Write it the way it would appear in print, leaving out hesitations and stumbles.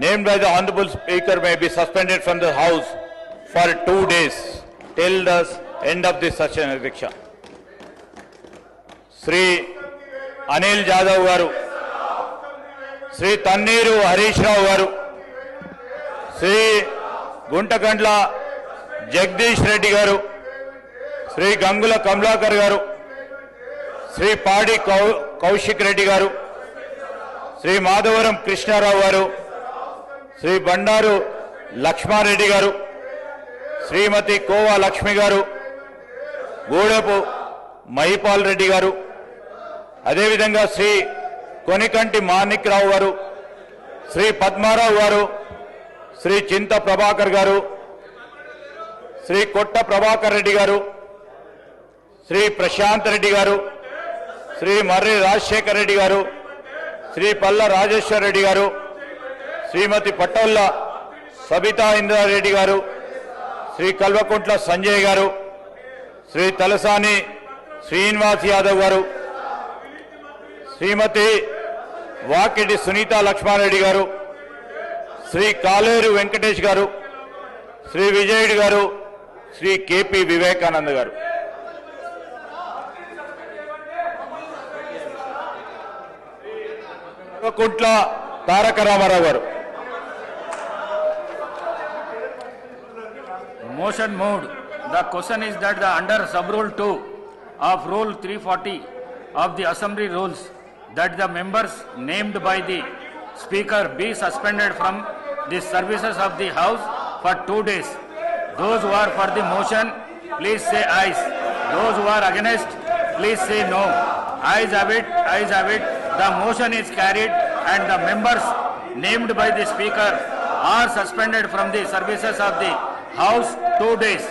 named by the Honorable Speaker may be suspended from the House for 2 days till the end of this session. Adhyaksha. Sri Anil Jadhav garu, Sri Tanneeru Harish Rao garu, Sri Guntakandla Jagdish Reddy garu, Sri Gangula Kamlakar garu, Sri Padi Kaushik Reddy garu, Sri Madhavaram Krishna Rao garu, Sri Bandaru Lakshma Reddy garu, Srimati Kova Lakshmi garu, Godapu Mahipal Reddy garu, అదేవిధంగా శ్రీ కొనికంటి మాణిక్ రావు గారు, శ్రీ పద్మారావు గారు, శ్రీ చింత ప్రభాకర్ గారు, శ్రీ కొట్ట ప్రభాకర్ రెడ్డి గారు, శ్రీ ప్రశాంత్ రెడ్డి గారు, శ్రీ మర్రి రాజశేఖర్ రెడ్డి గారు, శ్రీ పల్ల రాజేశ్వర్ రెడ్డి గారు, శ్రీమతి పట్టొల్ల సబితా ఇంద్రారెడ్డి గారు, శ్రీ కల్వకుంట్ల సంజయ్ గారు, శ్రీ తలసాని శ్రీనివాస్ యాదవ్ గారు, శ్రీమతి వాకిటి సునీత లక్ష్మారెడ్డి గారు, శ్రీ కాలేరు వెంకటేష్ గారు, శ్రీ విజయుడు గారు, శ్రీ కేపీ వివేకానంద్ గారు. కుంట్ల తారక రామారావు గారు. Motion moved. The question is that under sub-rule 2 of Rule 340 of the Assembly Rules, that the members named by the Speaker be suspended from the services of the House for 2 days. Those who are for the motion, please say ayes. Those who are against, please say no. Ayes have it, ayes have it. The motion is carried and the members named by the Speaker are suspended from the services of the House 2 days.